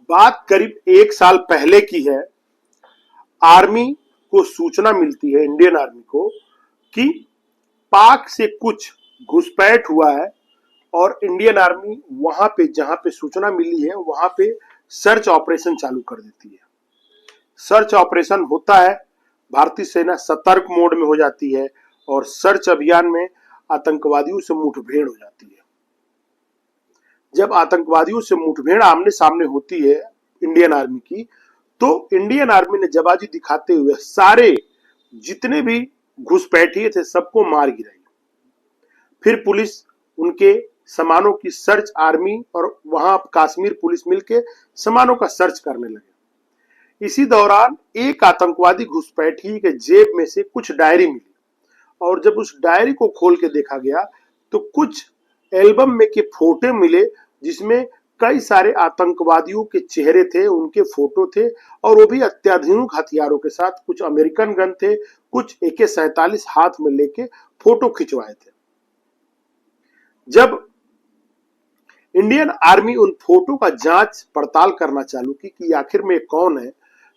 बात करीब 1 साल पहले की है। आर्मी को सूचना मिलती है, इंडियन आर्मी को, कि पाक से कुछ घुसपैठ हुआ है और इंडियन आर्मी वहां पे जहां पे सूचना मिली है वहां पे सर्च ऑपरेशन चालू कर देती है। सर्च ऑपरेशन होता है, भारतीय सेना सतर्क मोड में हो जाती है और सर्च अभियान में आतंकवादियों से मुठभेड़ हो जाती है। जब आतंकवादियों से मुठभेड़ आमने सामने होती है इंडियन आर्मी की, तो इंडियन आर्मी ने जबाजी दिखाते हुए सारे जितने भी घुसपैठिए थे सबको मार गिराई। फिर पुलिस उनके सामानों की सर्च, आर्मी और वहां कश्मीर पुलिस मिलके सामानों का सर्च करने लगे। इसी दौरान एक आतंकवादी घुसपैठी के जेब में से कुछ डायरी मिली और जब उस डायरी को खोल के देखा गया तो कुछ एल्बम में के फोटो मिले जिसमें कई सारे आतंकवादियों के चेहरे थे, उनके फोटो थे और वो भी अत्याधुनिक हथियारों के साथ। कुछ अमेरिकन गन थे, कुछ AK-47 हाथ में लेके फोटो खिंचवाए थे। जब इंडियन आर्मी उन फोटो का जांच पड़ताल करना चालू की कि आखिर में कौन है,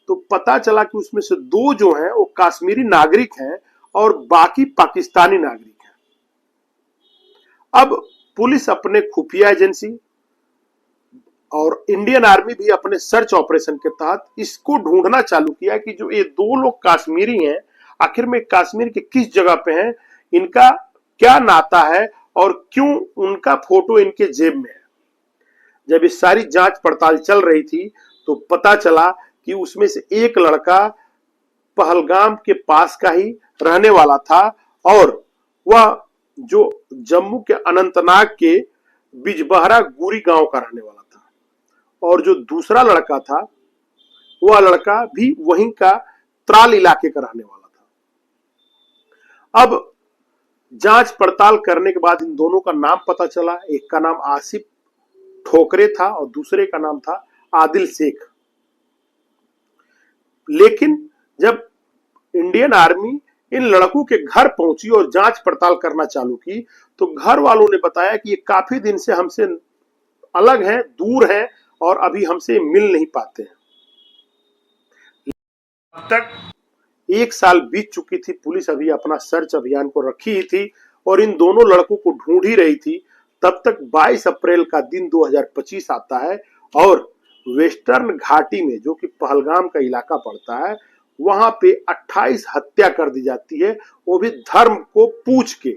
तो पता चला कि उसमें से 2 जो हैं वो कश्मीरी नागरिक हैं और बाकी पाकिस्तानी नागरिक हैं। अब पुलिस अपने खुफिया एजेंसी और इंडियन आर्मी भी अपने सर्च ऑपरेशन के तहत इसको ढूंढना चालू किया कि जो ये 2 लोग कश्मीरी हैं, आखिर में कश्मीर के किस जगह पे हैं, इनका क्या नाता है और क्यों उनका फोटो इनके जेब में है। जब इस सारी जांच पड़ताल चल रही थी तो पता चला कि उसमें से एक लड़का पहलगाम के पास का ही रहने वाला था और वह जो जम्मू के अनंतनाग के बिजबहरा गुरी गांव का रहने वाला था और जो दूसरा लड़का था वह लड़का भी वहीं का त्राल इलाके का रहने वाला था। अब जांच पड़ताल करने के बाद इन दोनों का नाम पता चला। एक का नाम आसिफ ठोकरे था और दूसरे का नाम था आदिल शेख। लेकिन जब इंडियन आर्मी इन लड़कों के घर पहुंची और जांच पड़ताल करना चालू की तो घर वालों ने बताया कि ये काफी दिन से हमसे अलग हैं, दूर हैं और अभी हमसे मिल नहीं पाते हैं। अब तक 1 साल बीत चुकी थी, पुलिस अभी अपना सर्च अभियान को रखी ही थी और इन दोनों लड़कों को ढूंढ ही रही थी। तब तक 22 अप्रैल का दिन 2025 आता है और वेस्टर्न घाटी में, जो कि पहलगाम का इलाका पड़ता है, वहां पे 28 हत्या कर दी जाती है, वो भी धर्म को पूछ के,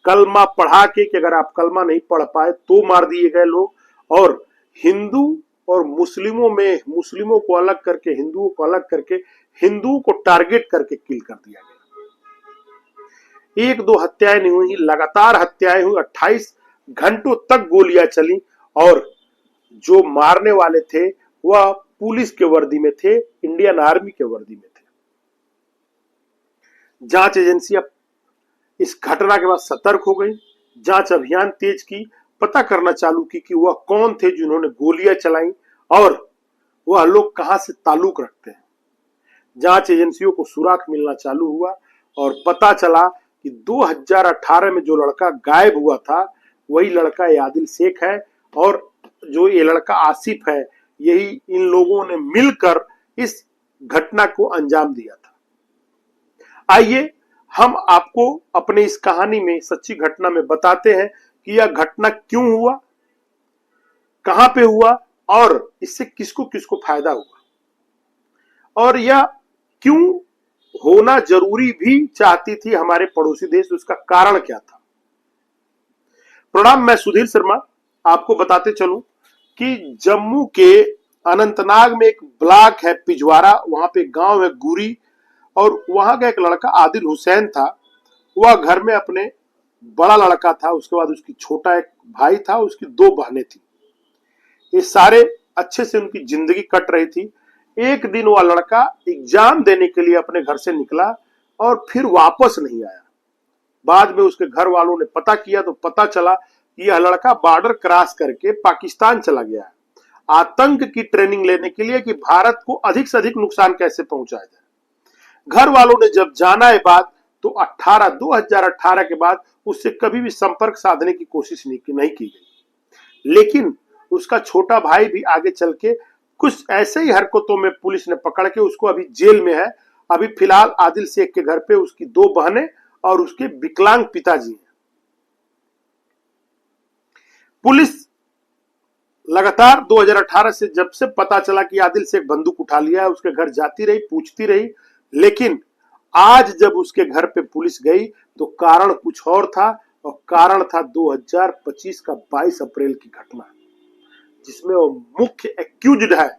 कलमा पढ़ा के कि अगर आप कलमा नहीं पढ़ पाए तो मार दिए गए लोग। और हिंदू और मुस्लिमों में मुस्लिमों को अलग करके, हिंदुओं को अलग करके, हिंदुओं को टारगेट करके किल कर दिया गया। 1-2 हत्याएं नहीं हुई, लगातार हत्याएं हुई। 28 घंटों तक गोलियां चली और जो मारने वाले थे वह पुलिस के वर्दी में थे, इंडियन आर्मी के वर्दी में थे। जांच एजेंसियां इस घटना के बाद सतर्क हो गई, जांच अभियान तेज की, पता करना चालू की कि वह कौन थे जिन्होंने गोलियां चलाई और वह लोग कहां से ताल्लुक रखते हैं। जांच एजेंसियों को सुराग मिलना चालू हुआ और पता चला कि 2018 में जो लड़का गायब हुआ था वही लड़का आदिल शेख है और जो ये लड़का आसिफ है, यही इन लोगों ने मिलकर इस घटना को अंजाम दिया था। आइए हम आपको अपने इस कहानी में, सच्ची घटना में बताते हैं कि यह घटना क्यों हुआ, कहां पे हुआ और इससे किसको किसको फायदा हुआ और यह क्यों होना जरूरी भी चाहती थी हमारे पड़ोसी देश, उसका कारण क्या था। प्रणाम, मैं सुधीर शर्मा। आपको बताते चलूं कि जम्मू के अनंतनाग में एक ब्लॉक है पिजवारा, वहां पे गांव है गुरी और वहां का एक लड़का आदिल हुसैन था। वह घर में अपने बड़ा लड़का था, उसके बाद उसकी छोटा एक भाई था, उसकी 2 बहनें थी। ये सारे अच्छे से उनकी जिंदगी कट रही थी। एक दिन वह लड़का एग्जाम देने के लिए अपने घर से निकला और फिर वापस नहीं आया। बाद में उसके घर वालों ने पता किया तो पता चला कि यह लड़का बॉर्डर क्रॉस करके पाकिस्तान चला गया है, आतंक की ट्रेनिंग लेने के लिए कि भारत को अधिक से अधिक नुकसान कैसे पहुंचाया जाए। घर वालों ने जब जाना है बात तो 2018 के बाद उससे कभी भी संपर्क साधने की कोशिश नहीं की गई। लेकिन उसका छोटा भाई भी आगे चल के कुछ ऐसे ही हरकतों में पुलिस ने पकड़ के उसको अभी जेल में है। अभी फिलहाल आदिल शेख के घर पे उसकी 2 बहनें और उसके विकलांग पिताजी हैं। पुलिस लगातार 2018 से जब से पता चला कि आदिल शेख बंदूक उठा लिया है, उसके घर जाती रही, पूछती रही, लेकिन आज जब उसके घर पे पुलिस गई तो कारण कुछ और था, और कारण था 2025 का 22 अप्रैल की घटना, जिसमें वो मुख्य एक्यूज्ड है।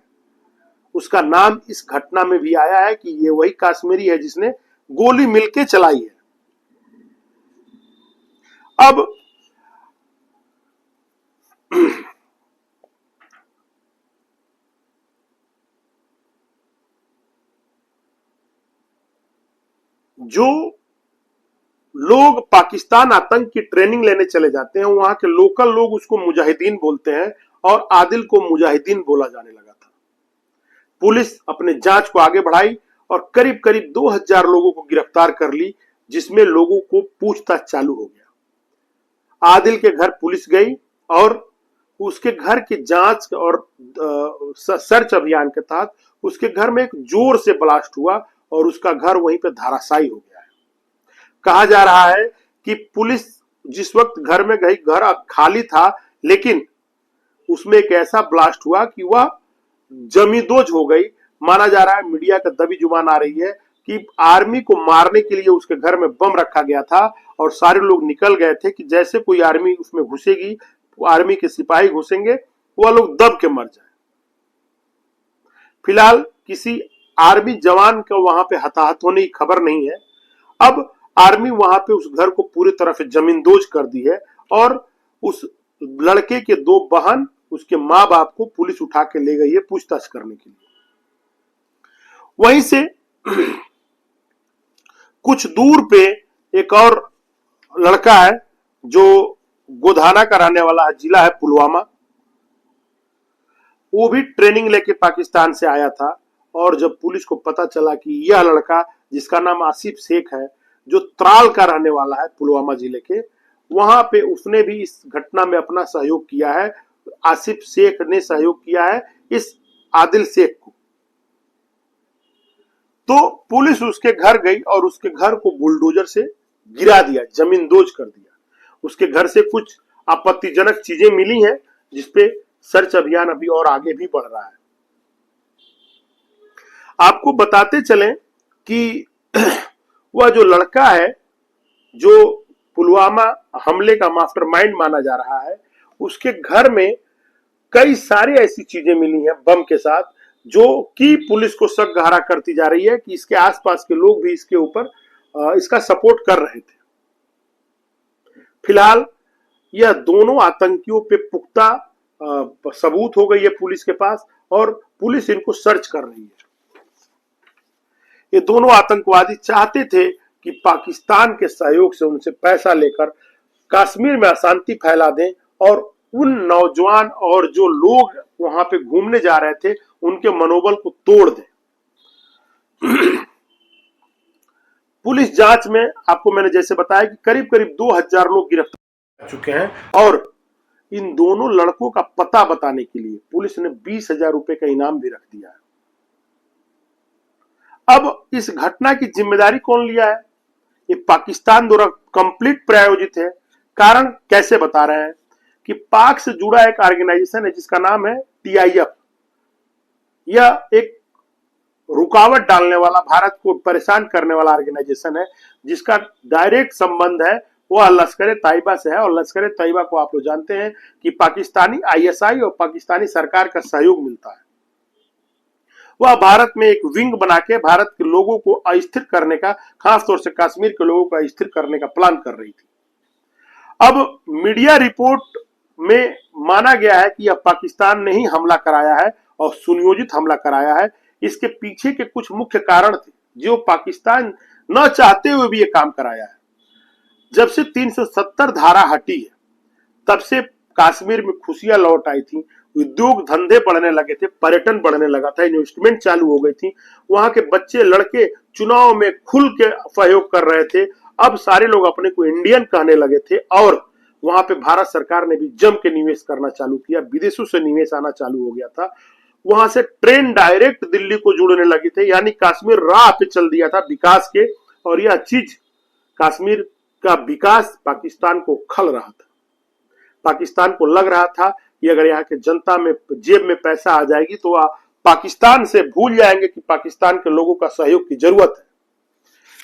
उसका नाम इस घटना में भी आया है कि ये वही कश्मीरी है जिसने गोली मिलके चलाई है। अब जो लोग पाकिस्तान आतंक की ट्रेनिंग लेने चले जाते हैं, वहां के लोकल लोग उसको मुजाहिदीन बोलते हैं और आदिल को मुजाहिदीन बोला जाने लगा था। पुलिस अपने जांच को आगे बढ़ाई और करीब करीब 2000 लोगों को गिरफ्तार कर ली, जिसमें लोगों को पूछताछ चालू हो गया। आदिल के घर पुलिस गई और उसके घर की जांच और सर्च अभियान के तहत उसके घर में एक जोर से ब्लास्ट हुआ और उसका घर वहीं पे धराशायी हो गया है। कहा जा रहा है कि पुलिस जिस वक्त घर में गई, घर खाली था, लेकिन उसमें एक ऐसा ब्लास्ट हुआ कि वह जमींदोज हो गई। माना जा रहा है, मीडिया का दबी जुबान आ रही है कि आर्मी को मारने के लिए उसके घर में बम रखा गया था और सारे लोग निकल गए थे कि जैसे कोई आर्मी उसमें घुसेगी, आर्मी के सिपाही घुसेंगे, वह लोग दब के मर जाए। फिलहाल किसी आर्मी जवान का वहां पे हताहत होने की खबर नहीं है। अब आर्मी वहां पे उस घर को पूरी तरह से जमींदोज कर दी है और उस लड़के के 2 बहन, उसके माँ बाप को पुलिस उठा के ले गई है पूछताछ करने के लिए। वहीं से कुछ दूर पे एक और लड़का है जो गोधाना का रहने वाला है, जिला है पुलवामा। वो भी ट्रेनिंग लेके पाकिस्तान से आया था और जब पुलिस को पता चला कि यह लड़का, जिसका नाम आसिफ शेख है, जो त्राल का रहने वाला है पुलवामा जिले के, वहां पे उसने भी इस घटना में अपना सहयोग किया है। आसिफ शेख ने सहयोग किया है इस आदिल शेख को। तो पुलिस उसके घर गई और उसके घर को बुलडोजर से गिरा दिया, जमींदोज कर दिया। उसके घर से कुछ आपत्तिजनक चीजें मिली हैं, जिसपे सर्च अभियान अभी और आगे भी बढ़ रहा है। आपको बताते चलें कि वह जो लड़का है, जो पुलवामा हमले का मास्टरमाइंड माना जा रहा है, उसके घर में कई सारी ऐसी चीजें मिली हैं बम के साथ, जो कि पुलिस को शक गहरा करती जा रही है कि इसके आसपास के लोग भी इसके ऊपर इसका सपोर्ट कर रहे थे। फिलहाल यह दोनों आतंकियों पे पुख्ता सबूत हो गई है पुलिस के पास और पुलिस इनको सर्च कर रही है। ये दोनों आतंकवादी चाहते थे कि पाकिस्तान के सहयोग से उनसे पैसा लेकर कश्मीर में अशांति फैला दें और उन नौजवान और जो लोग वहां पे घूमने जा रहे थे उनके मनोबल को तोड़ दें। पुलिस जांच में आपको मैंने जैसे बताया कि करीब करीब 2000 लोग गिरफ्तार हो चुके हैं और इन दोनों लड़कों का पता बताने के लिए पुलिस ने 20,000 रुपए का इनाम भी रख दिया है। अब इस घटना की जिम्मेदारी कौन लिया है? ये पाकिस्तान द्वारा कंप्लीट प्रायोजित है। कारण कैसे बता रहे हैं कि पाक से जुड़ा एक ऑर्गेनाइजेशन है जिसका नाम है TIF। यह एक रुकावट डालने वाला, भारत को परेशान करने वाला ऑर्गेनाइजेशन है, जिसका डायरेक्ट संबंध है वह लश्कर तैयबा से है। और लश्कर तैयबा को आप लोग जानते हैं कि पाकिस्तानी ISI और पाकिस्तानी सरकार का सहयोग मिलता है। वह भारत में एक विंग बना के भारत के लोगों को अस्थिर करने का, खासतौर से कश्मीर के लोगों को अस्थिर करने का प्लान कर रही थी। अब मीडिया रिपोर्ट में माना गया है कि यह पाकिस्तान ने ही हमला कराया है और सुनियोजित हमला कराया है। इसके पीछे के कुछ मुख्य कारण थे जो पाकिस्तान न चाहते हुए भी ये काम कराया है। जब से 370 धारा हटी है, तब से कश्मीर में खुशियां लौट आई थी, उद्योग धंधे बढ़ने लगे थे, पर्यटन बढ़ने लगा था, इन्वेस्टमेंट चालू हो गई थी। वहां के बच्चे लड़के चुनाव में खुल के सहयोग कर रहे थे। अब सारे लोग अपने को इंडियन कहने लगे थे और वहां पे भारत सरकार ने भी जम के निवेश करना चालू किया, विदेशों से निवेश आना चालू हो गया था। वहां से ट्रेन डायरेक्ट दिल्ली को जुड़ने लगी थी, यानी कश्मीर राह पे चल दिया था विकास के। और यह चीज, कश्मीर का विकास पाकिस्तान को खल रहा था। पाकिस्तान को लग रहा था कि अगर यहाँ के जनता में जेब में पैसा आ जाएगी तो वह पाकिस्तान से भूल जाएंगे कि पाकिस्तान के लोगों का सहयोग की जरूरत है।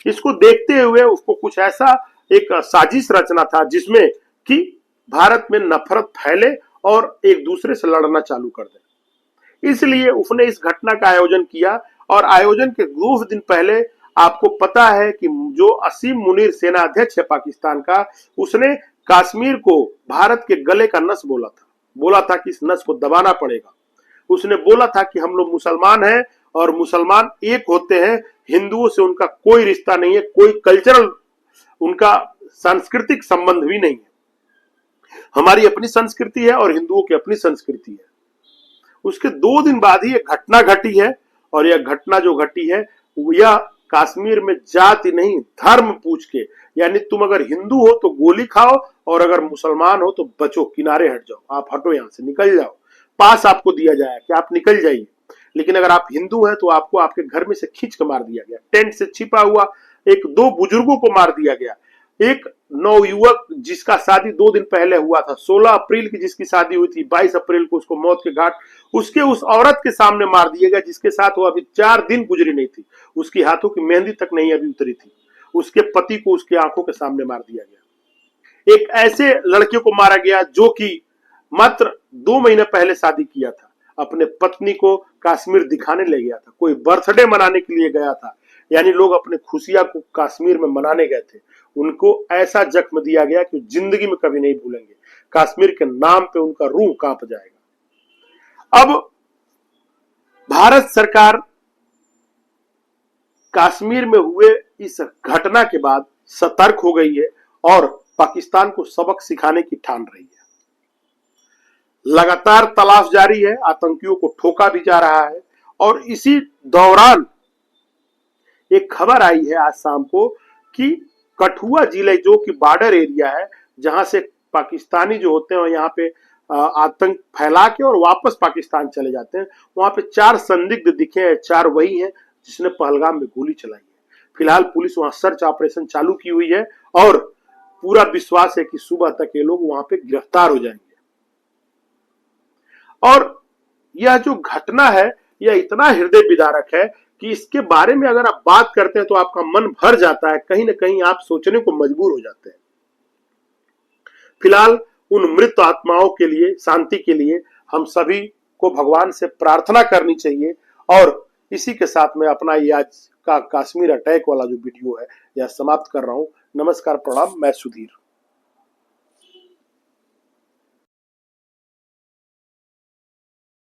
इसको देखते हुए उसको कुछ ऐसा एक साजिश रचना था जिसमें कि भारत में नफरत फैले और एक दूसरे से लड़ना चालू कर दे। इसलिए उसने इस घटना का आयोजन किया और आयोजन के 2 दिन पहले आपको पता है कि जो असीम मुनीर सेना अध्यक्ष है पाकिस्तान का, उसने कश्मीर को भारत के गले का नस बोला था कि इस नस को दबाना पड़ेगा। उसने बोला था कि हम लोग मुसलमान हैं और मुसलमान एक होते हैं, हिंदुओं से उनका कोई रिश्ता नहीं है, कोई कल्चरल उनका सांस्कृतिक संबंध भी नहीं है। हमारी अपनी संस्कृति है और हिंदुओं की अपनी संस्कृति है। उसके 2 दिन बाद ही एक घटना घटी है और यह घटना जो घटी है यह कश्मीर में जाति नहीं धर्म पूछ के, यानी तुम अगर हिंदू हो तो गोली खाओ और अगर मुसलमान हो तो बचो, किनारे हट जाओ, आप हटो, यहां से निकल जाओ। पास आपको दिया जाए कि आप निकल जाइए, लेकिन अगर आप हिंदू हैं तो आपको आपके घर में से खींच कर मार दिया गया। टेंट से छिपा हुआ 2 बुजुर्गों को मार दिया गया। एक नवयुवक जिसका शादी 2 दिन पहले हुआ था, 16 अप्रैल की जिसकी शादी हुई थी, 22 अप्रैल को उसको मौत के घाट उसके उस औरत के सामने मार दिया गया जिसके साथ वो अभी 4 दिन गुजरी नहीं थी, उसकी हाथों की मेहंदी तक नहीं अभी उतरी थी। उसके पति को उसके आंखों के सामने मार दिया गया। एक ऐसे लड़के को मारा गया जो कि मात्र 2 महीने पहले शादी किया था, अपने पत्नी को कश्मीर दिखाने ले गया था, कोई बर्थडे मनाने के लिए गया था, यानी लोग अपने खुशियां को कश्मीर में मनाने गए थे। उनको ऐसा जख्म दिया गया कि जिंदगी में कभी नहीं भूलेंगे। कश्मीर के नाम पे उनका रूह कांप जाएगा। अब भारत सरकार कश्मीर में हुए इस घटना के बाद सतर्क हो गई है और पाकिस्तान को सबक सिखाने की ठान रही है। लगातार तलाश जारी है, आतंकियों को ठोका भी जा रहा है। और इसी दौरान एक खबर आई है आज शाम को कि कठुआ जिले जो कि बॉर्डर एरिया है, जहां से पाकिस्तानी जो होते हैं यहाँ पे आतंक फैला के और वापस पाकिस्तान चले जाते हैं, वहां पे 4 संदिग्ध दिखे हैं। 4 वही हैं जिसने पहलगाम में गोली चलाई है। फिलहाल पुलिस वहां सर्च ऑपरेशन चालू की हुई है और पूरा विश्वास है कि सुबह तक ये लोग वहां पे गिरफ्तार हो जाएंगे। और यह जो घटना है यह इतना हृदय विदारक है कि इसके बारे में अगर आप बात करते हैं तो आपका मन भर जाता है, कहीं ना कहीं आप सोचने को मजबूर हो जाते हैं। फिलहाल उन मृत आत्माओं के लिए, शांति के लिए हम सभी को भगवान से प्रार्थना करनी चाहिए। और इसी के साथ में अपना ये आज का कश्मीर अटैक वाला जो वीडियो है यह समाप्त कर रहा हूं। नमस्कार, प्रणाम, मैं सुधीर।